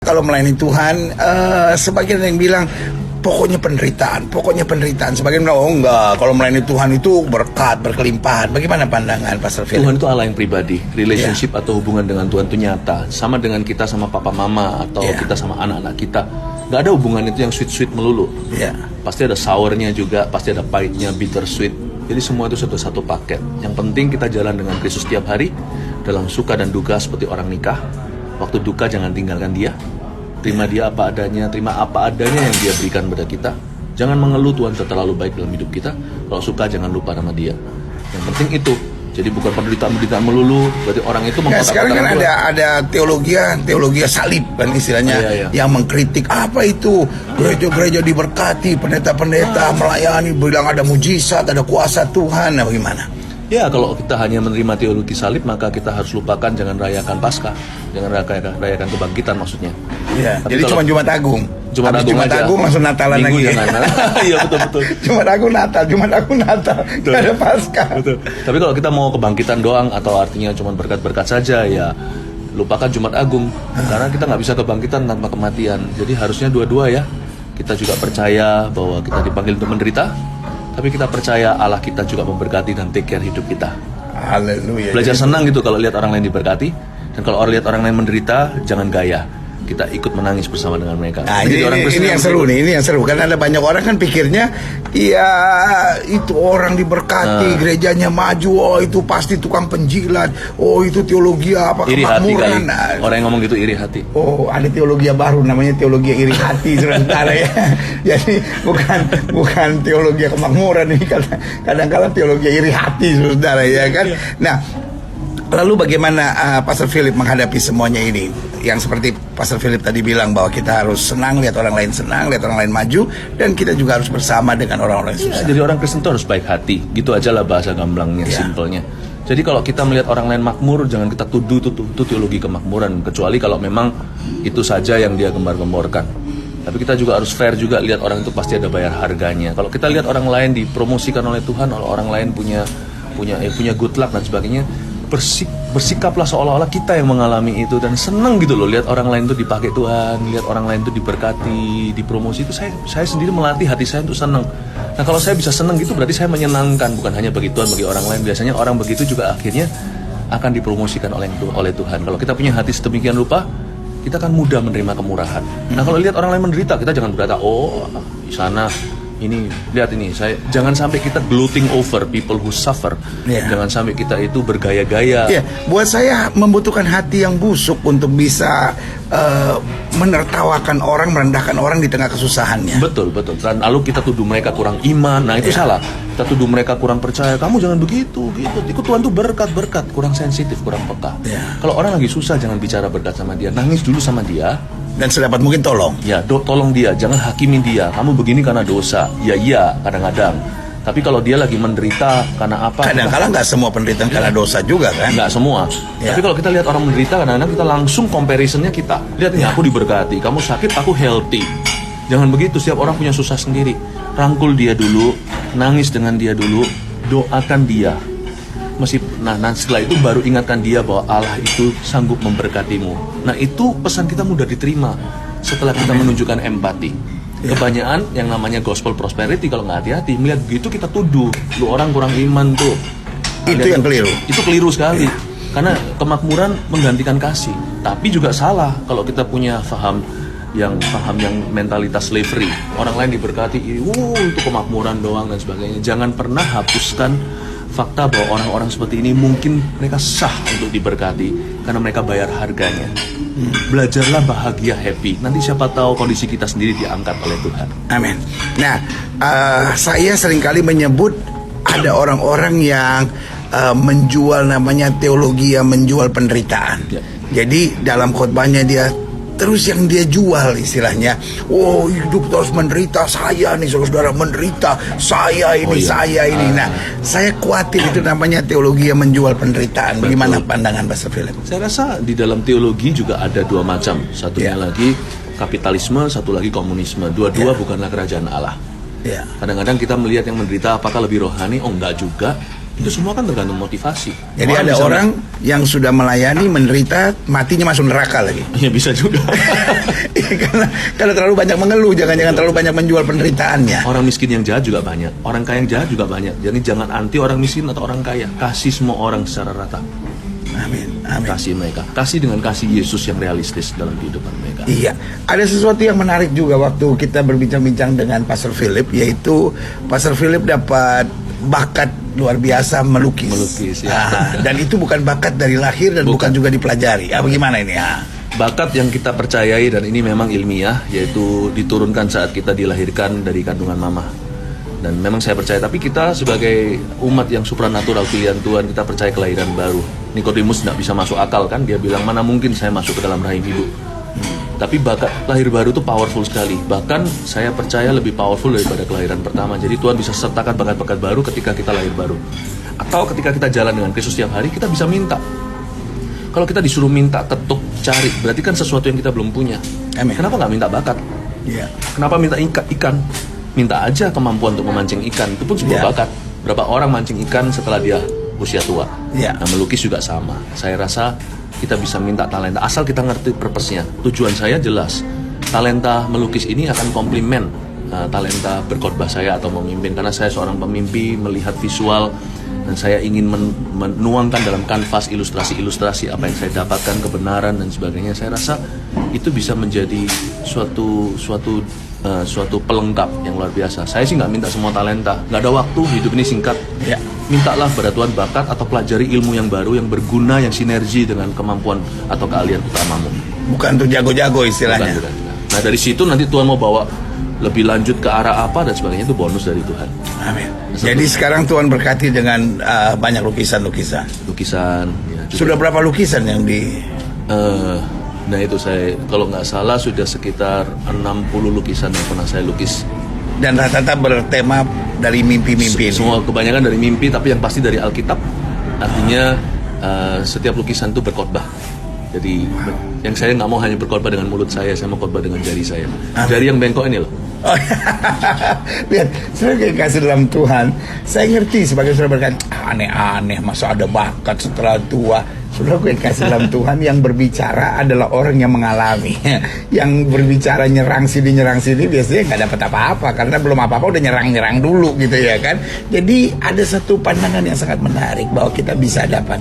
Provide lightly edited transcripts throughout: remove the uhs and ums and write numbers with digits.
kalau melayani Tuhan, sebagian yang bilang pokoknya penderitaan. Sebagian bilang, oh enggak, kalau melayani Tuhan itu berkat, berkelimpahan. Bagaimana pandangan Pastor Philip? Tuhan itu Allah yang pribadi. Relationship atau hubungan dengan Tuhan itu nyata. Sama dengan kita sama papa mama atau kita sama anak-anak kita. Gak ada hubungan itu yang sweet-sweet melulu. Pasti ada sournya juga, pasti ada pahitnya, bittersweet. Jadi semua itu sudah satu paket. Yang penting kita jalan dengan Kristus setiap hari, dalam suka dan duka seperti orang nikah. Waktu duka jangan tinggalkan dia. Terima dia apa adanya, terima apa adanya yang dia berikan pada kita. Jangan mengeluh Tuhan terlalu baik dalam hidup kita. Kalau suka jangan lupa sama dia. Yang penting itu. Jadi bukan penderitaan melulu. Berarti orang itu sekarang kan ada teologi salib kan istilahnya, yang mengkritik apa itu gereja-gereja diberkati, pendeta-pendeta melayani, bilang ada mujizat, ada kuasa Tuhan. Nah, bagaimana? Ya, kalau kita hanya menerima teologi salib, maka kita harus lupakan, jangan rayakan Paskah, jangan rayakan kebangkitan maksudnya. Ya, jadi cuma Jumat Agung. Jumat Agung langsung Natalan Minggu lagi. Iya betul. Jumat Agung Natal, nggak ada Paskah. Betul. Tapi kalau kita mau kebangkitan doang atau artinya cuma berkat-berkat saja, ya lupakan Jumat Agung. Karena kita nggak bisa kebangkitan tanpa kematian. Jadi harusnya dua-dua ya. Kita juga percaya bahwa kita dipanggil untuk menderita. Tapi kita percaya Allah kita juga memberkati dan take care hidup kita. Haleluya. Belajar senang gitu kalau lihat orang lain diberkati. Dan kalau lihat orang lain menderita, jangan gaya. Kita ikut menangis bersama dengan mereka. Nah, ini yang seru nih, ini yang seru. Karena ada banyak orang kan pikirnya, ya itu orang diberkati, gerejanya maju, oh itu pasti tukang penjilat, oh itu teologi apa, kemakmuran. Orang yang ngomong gitu iri hati. Oh, ada teologi baru namanya teologi iri hati, saudara ya. Jadi bukan teologi kemakmuran ini, kadang-kadang teologi iri hati, saudara ya kan. Nah, lalu bagaimana Pastor Philip menghadapi semuanya ini? Yang seperti Pastor Philip tadi bilang bahwa kita harus senang lihat orang lain senang, lihat orang lain maju, dan kita juga harus bersama dengan orang-orang yang susah. Jadi orang Kristen itu harus baik hati. Gitu aja lah bahasa gamblangnya, simpelnya. Jadi kalau kita melihat orang lain makmur, jangan kita tuduh itu teologi kemakmuran, kecuali kalau memang itu saja yang dia gembar-gemborkan. Tapi kita juga harus fair juga, lihat orang itu pasti ada bayar harganya. Kalau kita lihat orang lain dipromosikan oleh Tuhan, kalau orang lain punya good luck dan sebagainya, bersikaplah seolah-olah kita yang mengalami itu, dan seneng gitu loh lihat orang lain itu dipakai Tuhan, lihat orang lain itu diberkati, dipromosi. Itu saya sendiri melatih hati saya untuk seneng. Nah, kalau saya bisa seneng gitu berarti saya menyenangkan, bukan hanya bagi Tuhan, bagi orang lain. Biasanya orang begitu juga akhirnya akan dipromosikan oleh Tuhan. Kalau kita punya hati sedemikian rupa, kita akan mudah menerima kemurahan. Nah, kalau lihat orang lain menderita, kita jangan berkata, oh di sana ini, lihat ini, jangan sampai kita gloating over people who suffer. Jangan sampai kita itu bergaya-gaya. Buat saya membutuhkan hati yang busuk untuk bisa menertawakan orang, merendahkan orang di tengah kesusahannya. Betul. Dan lalu kita tuduh mereka kurang iman. Nah, itu salah. Kita tuduh mereka kurang percaya. Kamu jangan begitu. Ikut Tuhan tuh berkat, kurang sensitif, kurang peka. Kalau orang lagi susah, jangan bicara berkat sama dia. Nangis dulu sama dia. Dan sedapat mungkin tolong. Ya, tolong dia, jangan hakimin dia. Kamu begini karena dosa. Iya, kadang-kadang. Tapi kalau dia lagi menderita karena apa? Kadang-kadang nggak semua penderitaan karena dosa juga kan? Nggak semua. Tapi kalau kita lihat orang menderita, kadang-kadang kita langsung comparisonnya kita. Lihat ini, aku diberkati, kamu sakit, aku healthy. Jangan begitu, setiap orang punya susah sendiri. Rangkul dia dulu, nangis dengan dia dulu, doakan dia. Nah, setelah itu baru ingatkan dia bahwa Allah itu sanggup memberkatimu. Nah, itu pesan kita mudah diterima setelah kita menunjukkan empati. Kebanyakan yang namanya gospel prosperity, kalau nggak hati-hati melihat begitu kita tuduh, lu orang kurang iman tuh. Itu yang keliru. Itu keliru sekali. Karena kemakmuran menggantikan kasih. Tapi juga salah kalau kita punya paham yang mentalitas slavery. Orang lain diberkati, itu kemakmuran doang dan sebagainya. Jangan pernah hapuskan fakta bahwa orang-orang seperti ini mungkin mereka sah untuk diberkati karena mereka bayar harganya. Belajarlah bahagia, happy. Nanti siapa tahu kondisi kita sendiri diangkat oleh Tuhan. Amin. Nah, saya seringkali menyebut ada orang-orang yang menjual, namanya teologi yang menjual penderitaan. Jadi dalam khotbahnya dia terus yang dia jual istilahnya, oh hidup terus menderita, saya nih saudara menderita, saya ini. Nah, saya khawatir itu namanya teologi yang menjual penderitaan. Bagaimana pandangan Pastor Philip? Saya rasa di dalam teologi juga ada dua macam. Satunya lagi kapitalisme, satu lagi komunisme. Dua-dua bukanlah kerajaan Allah. Kadang-kadang kita melihat yang menderita apakah lebih rohani? Oh enggak juga. Itu semua kan tergantung motivasi. Jadi ada bisa orang yang sudah melayani, menderita, matinya masuk neraka lagi. Iya, bisa juga. Karena terlalu banyak mengeluh, jangan terlalu banyak menjual penderitaannya. Orang miskin yang jahat juga banyak, orang kaya yang jahat juga banyak. Jadi jangan anti orang miskin atau orang kaya. Kasih semua orang secara rata. Amin, amin. Kasih mereka. Kasih dengan kasih Yesus yang realistis dalam kehidupan mereka. Iya, ada sesuatu yang menarik juga waktu kita berbincang-bincang dengan Pastor Philip, yaitu Pastor Philip dapat bakat luar biasa melukis. Melukis, ya. Dan itu bukan bakat dari lahir dan bukan juga dipelajari. Bagaimana ini? Bakat yang kita percayai dan ini memang ilmiah, yaitu diturunkan saat kita dilahirkan dari kandungan mama. Dan memang saya percaya, tapi kita sebagai umat yang supranatural pilihan Tuhan, kita percaya kelahiran baru. Nikodemus tidak bisa masuk akal kan, dia bilang mana mungkin saya masuk ke dalam rahim ibu. Tapi bakat lahir baru itu powerful sekali. Bahkan saya percaya lebih powerful daripada kelahiran pertama. Jadi Tuhan bisa sertakan bakat-bakat baru ketika kita lahir baru. Atau ketika kita jalan dengan Kristus setiap hari, kita bisa minta. Kalau kita disuruh minta, ketuk, cari, berarti kan sesuatu yang kita belum punya. Amin. Kenapa nggak minta bakat? Iya. Kenapa minta ikan? Minta aja kemampuan untuk memancing ikan. Itu pun sebuah bakat. Berapa orang mancing ikan setelah dia usia tua? Ya. Nah, melukis juga sama. Saya rasa kita bisa minta talenta, asal kita ngerti purpose-nya. Tujuan saya jelas. Talenta melukis ini akan komplement talenta berkhotbah saya atau memimpin. Karena saya seorang pemimpi, melihat visual, dan saya ingin menuangkan dalam kanvas ilustrasi-ilustrasi apa yang saya dapatkan, kebenaran dan sebagainya. Saya rasa itu bisa menjadi suatu pelengkap yang luar biasa. Saya sih nggak minta semua talenta, nggak ada waktu, hidup ini singkat. Ya. Mintalah pada Tuhan bakat atau pelajari ilmu yang baru, yang berguna, yang sinergi dengan kemampuan atau keahlian utamamu. Bukan untuk jago-jago istilahnya. Bukan. Nah dari situ nanti Tuhan mau bawa lebih lanjut ke arah apa dan sebagainya, itu bonus dari Tuhan. Amin. Jadi sekarang Tuhan berkati dengan banyak lukisan-lukisan. Lukisan. Ya, Sudah berapa lukisan yang di... Nah itu saya, kalau nggak salah sudah sekitar 60 lukisan yang pernah saya lukis. Dan rata-rata bertema dari mimpi-mimpi ini. Semua kebanyakan dari mimpi, tapi yang pasti dari Alkitab. Artinya setiap lukisan itu berkhotbah. Jadi yang saya nggak mau hanya berkhotbah dengan mulut saya mau khotbah dengan jari saya. Jari yang bengkok ini loh. Oh, lihat, saya kasih dalam Tuhan. Saya ngerti sebagai saudara berkata, aneh-aneh, masa ada bakat setelah tua. Saudara gue kasih dalam Tuhan, yang berbicara adalah orang yang mengalami. Yang berbicara nyerang sini biasanya nggak dapat apa-apa, karena belum apa-apa udah nyerang dulu gitu ya kan. Jadi ada satu pandangan yang sangat menarik bahwa kita bisa dapat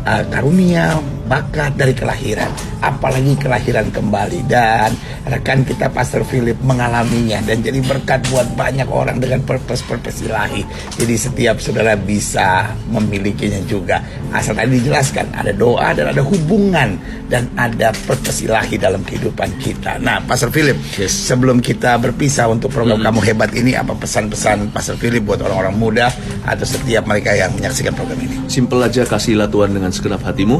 karunia, bakat dari kelahiran, apalagi kelahiran kembali. Dan rekan kita Pastor Philip mengalaminya dan jadi berkat buat banyak orang dengan purpose ilahi. Jadi setiap saudara bisa memilikinya juga, asal tadi dijelaskan ada doa dan ada hubungan dan ada purpose ilahi dalam kehidupan kita. Nah Pastor Philip, sebelum kita berpisah untuk program Kamu Hebat ini, apa pesan-pesan Pastor Philip buat orang-orang muda atau setiap mereka yang menyaksikan program ini? Simple aja, kasihlah Tuhan dengan segenap hatimu,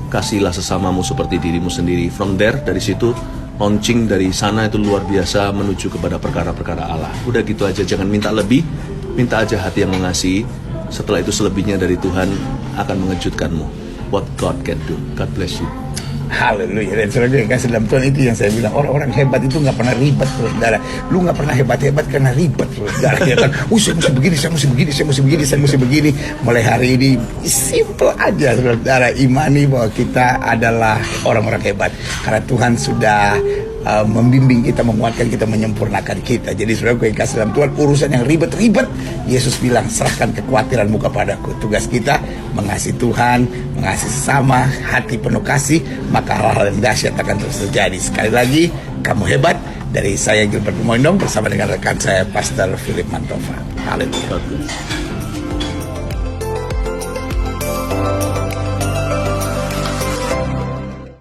kasihlah sesamamu seperti dirimu sendiri. From there, dari situ launching dari sana itu luar biasa menuju kepada perkara-perkara Allah. Udah gitu aja, jangan minta lebih, minta aja hati yang mengasihi. Setelah itu selebihnya dari Tuhan akan mengejutkanmu. What God can do. God bless you. Haleluya. Dan saudara yang kasih dalam Tuhan, itu yang saya bilang, orang-orang hebat itu nggak pernah ribet, saudara. Lu nggak pernah hebat-hebat karena ribet, saudara. Ya kan? Saya mesti begini, saya mesti begini. Mulai hari ini simple aja, saudara. Imani bahwa kita adalah orang-orang hebat karena Tuhan sudah membimbing kita, menguatkan kita, menyempurnakan kita. Jadi saudara gue kasih dalam Tuhan, urusan yang ribet-ribet, Yesus bilang serahkan kekhawatiranmu kepadaku. Tugas kita mengasihi Tuhan, mengasihi sesama, hati penuh kasih, maka hal-hal yang dahsyat akan terus terjadi. Sekali lagi, kamu hebat. Dari saya Gilbert Moindong bersama dengan rekan saya Pastor Philip Mantova. Haleluya.